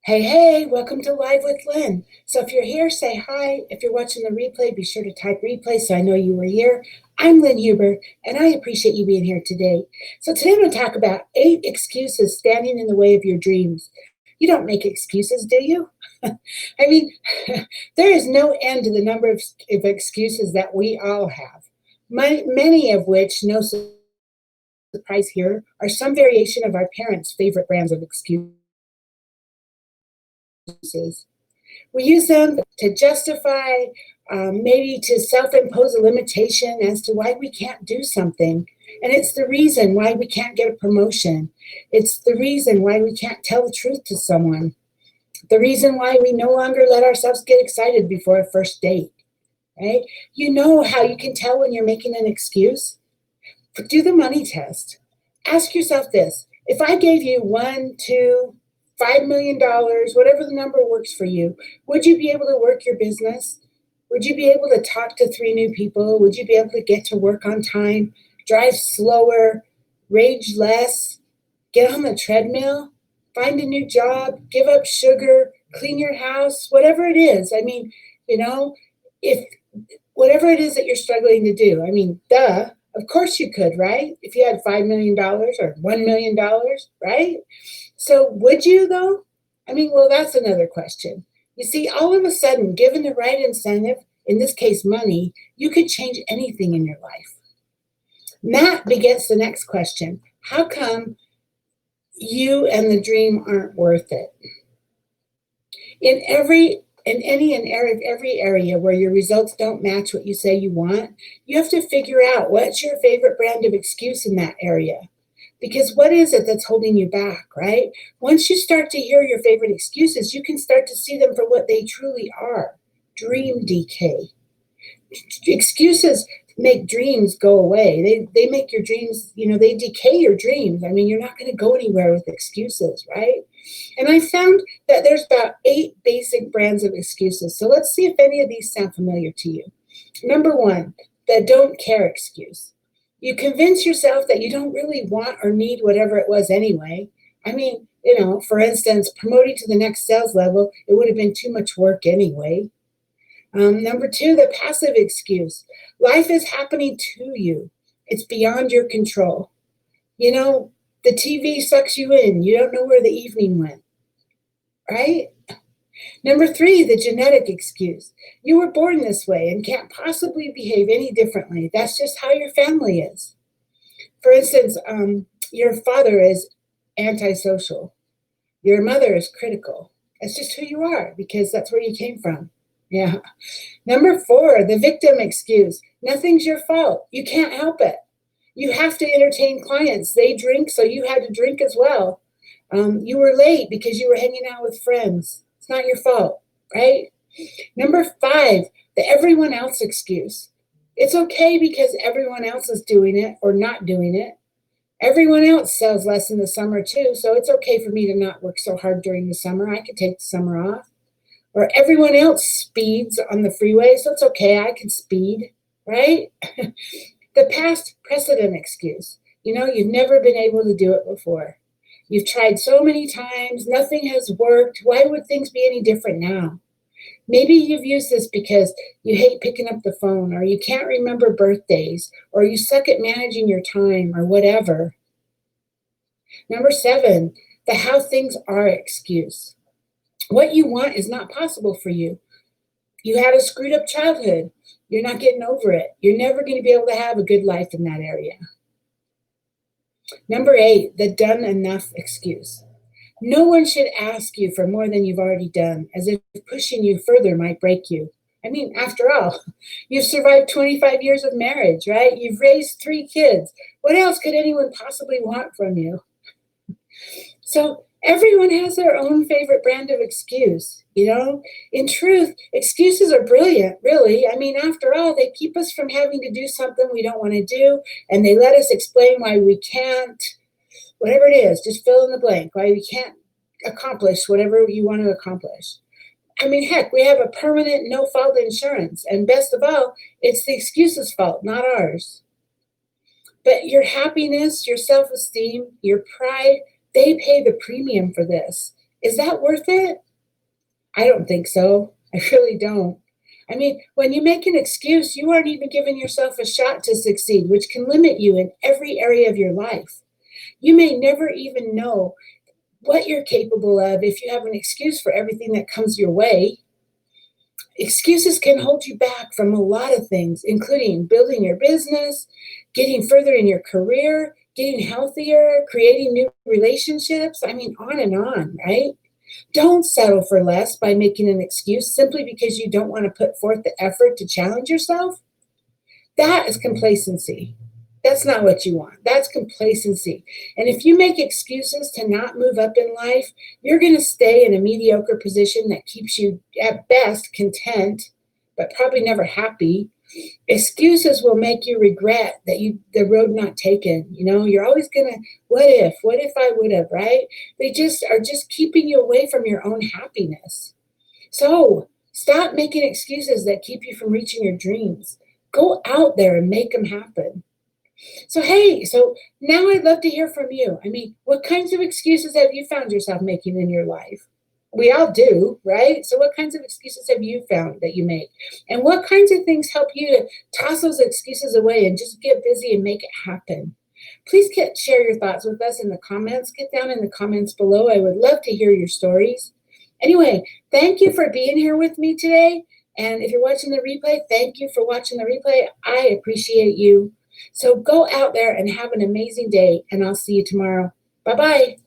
Hey, hey, welcome to Live with Lynn. So if you're here, say hi. If you're watching the replay, be sure to type replay so I know you were here. I'm Lynn Huber, and I appreciate you being here today. So today I'm going to talk about 8 excuses standing in the way of your dreams. You don't make excuses, do you? I mean, there is no end to the number of excuses that we all have, many of which, no surprise here, are some variation of our parents' favorite brands of excuses. We use them to justify, maybe to self impose a limitation as to why we can't do something. And it's the reason why we can't get a promotion. It's the reason why we can't tell the truth to someone. The reason why we no longer let ourselves get excited before a first date, right? You know how you can tell when you're making an excuse? Do the money test. Ask yourself this: if I gave you one, two, $5 million, whatever the number works for you, would you be able to work your business? Would you be able to talk to 3 new people? Would you be able to get to work on time, drive slower, rage less, get on the treadmill, find a new job, give up sugar, clean your house, whatever it is? I mean, you know, if whatever it is that you're struggling to do, I mean, duh, of course you could, right? If you had $5 million or $1 million, right? So would you though? I mean, well, that's another question. You see, all of a sudden, given the right incentive, in this case, money, you could change anything in your life. And that begets the next question. How come you and the dream aren't worth it? In every area where your results don't match what you say you want, you have to figure out what's your favorite brand of excuse in that area. Because what is it that's holding you back, right? Once you start to hear your favorite excuses, you can start to see them for what they truly are: dream decay. Excuses make dreams go away. They make your dreams, they decay your dreams. I mean, you're not going to go anywhere with excuses, right? And I found that there's about 8 basic brands of excuses. So let's see if any of these sound familiar to you. Number 1, the don't care excuse. You convince yourself that you don't really want or need whatever it was anyway. I mean, for instance, promoting to the next sales level, it would have been too much work anyway. Number 2, the passive excuse. Life is happening to you. It's beyond your control. The TV sucks you in. You don't know where the evening went, right? Number 3, the genetic excuse. You were born this way and can't possibly behave any differently. That's just how your family is. For instance, your father is antisocial. Your mother is critical. That's just who you are because that's where you came from. Yeah. Number 4, the victim excuse. Nothing's your fault. You can't help it. You have to entertain clients. They drink, so you had to drink as well. You were late because you were hanging out with friends. It's not your fault, right? Number 5, the everyone else excuse. It's okay because everyone else is doing it or not doing it. Everyone else sells less in the summer too, so it's okay for me to not work so hard during the summer. I could take the summer off. Or everyone else speeds on the freeway, so it's okay, I can speed, right? The past precedent excuse. You've never been able to do it before. You've tried so many times, nothing has worked. Why would things be any different now? Maybe you've used this because you hate picking up the phone, or you can't remember birthdays, or you suck at managing your time, or whatever. Number 7, the how things are excuse. What you want is not possible for you. You had a screwed up childhood. You're not getting over it. You're never going to be able to have a good life in that area. Number 8, the done enough excuse. No one should ask you for more than you've already done, as if pushing you further might break you. I mean, after all, you've survived 25 years of marriage, right? You've raised 3 kids. What else could anyone possibly want from you? So everyone has their own favorite brand of excuse. In truth, excuses are brilliant, really. I mean, after all, they keep us from having to do something we don't want to do, and they let us explain why we can't, whatever it is, just fill in the blank, why we can't accomplish whatever you want to accomplish. I mean, heck, we have a permanent no-fault insurance, and best of all, it's the excuse's fault, not ours. But your happiness, your self-esteem, your pride, they pay the premium for this. Is that worth it? I don't think so. I really don't. I mean, when you make an excuse, you aren't even giving yourself a shot to succeed, which can limit you in every area of your life. You may never even know what you're capable of if you have an excuse for everything that comes your way. Excuses can hold you back from a lot of things, including building your business, getting further in your career, getting healthier, creating new relationships. I mean, on, right? Don't settle for less by making an excuse simply because you don't want to put forth the effort to challenge yourself. That is complacency. That's not what you want. That's complacency. And if you make excuses to not move up in life, you're going to stay in a mediocre position that keeps you, at best, content, but probably never happy. Excuses will make you regret that the road not taken. You're always gonna, what if I would have, right? They just are just keeping you away from your own happiness. So stop making excuses that keep you from reaching your dreams. Go out there and make them happen. So, hey, now I'd love to hear from you. I mean, what kinds of excuses have you found yourself making in your life? We all do, right? So, what kinds of excuses have you found that you make? And what kinds of things help you to toss those excuses away and just get busy and make it happen? Please share your thoughts with us in the comments. Get down in the comments below. I would love to hear your stories. Anyway, thank you for being here with me today. And if you're watching the replay, thank you for watching the replay. I appreciate you. So go out there and have an amazing day, and I'll see you tomorrow. Bye-bye.